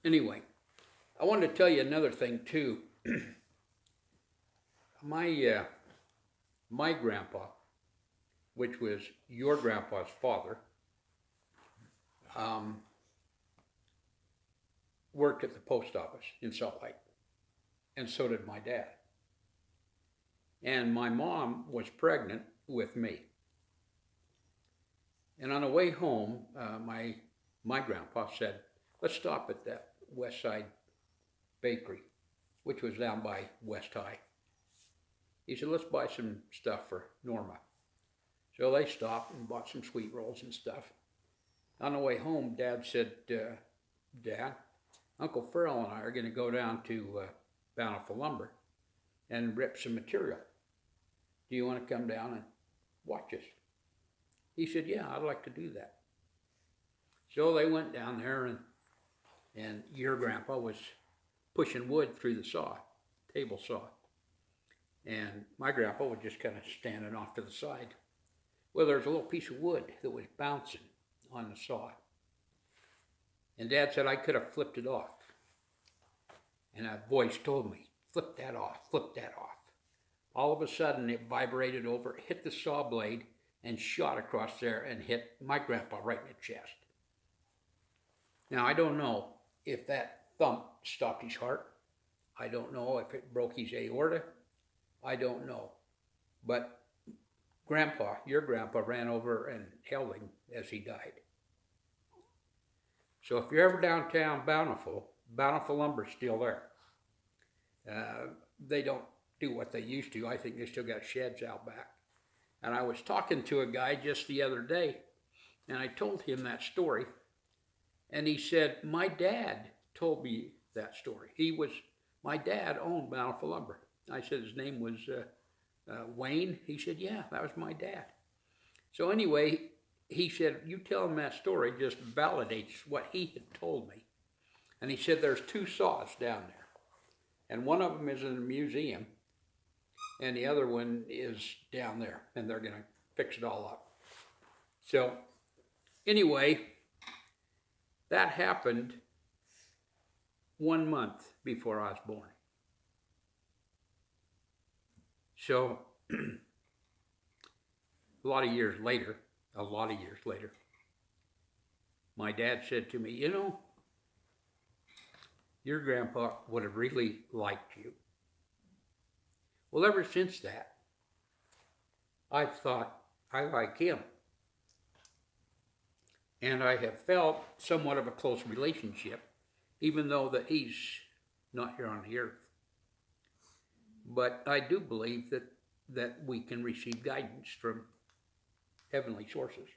Anyway, I wanted to tell you another thing too. My my grandpa, which was your grandpa's father, um, worked at the post office in Salt Lake, and so did my dad. And my mom was pregnant with me. And on the way home, my grandpa said, "Let's stop at that West Side Bakery, which was down by West High." He said, "Let's buy some stuff for Norma." So they stopped and bought some sweet rolls and stuff. On the way home, Dad said, "Dad, Uncle Farrell and I are going to go down to Bountiful Lumber and rip some material. Do you want to come down and watch us?" He said, "Yeah, I'd like to do that." So they went down there, and your grandpa was pushing wood through the saw, table saw. And my grandpa was just kind of standing off to the side. Well, there was a little piece of wood that was bouncing on the saw. And Dad said I could have flipped it off. And a voice told me, "Flip that off, flip that off." All of a sudden, it vibrated over, hit the saw blade, and shot across there and hit my grandpa right in the chest. Now, I don't know if that thump stopped his heart. I don't know if it broke his aorta. I don't know. But Grandpa, your grandpa, ran over and held him as he died. So if you're ever downtown Bountiful Lumber's still there. They don't do what they used to. I think they still got sheds out back. And I was talking to a guy just the other day, and I told him that story. And he said, "My dad told me that story. My dad owned Bountiful Lumber." I said, "His name was Wayne?" He said, "Yeah, that was my dad." So anyway, he said, "You tell him that story just validates what he had told me." And he said, "There's two saws down there. And one of them is in a museum, and the other one is down there, and they're going to fix it all up." So anyway, that happened 1 month before I was born. So a lot of years later, my dad said to me, "You know, your grandpa would have really liked you." Well, ever since that, I've thought I like him. And I have felt somewhat of a close relationship, even though that he's not here on the earth. But I do believe that we can receive guidance from heavenly sources.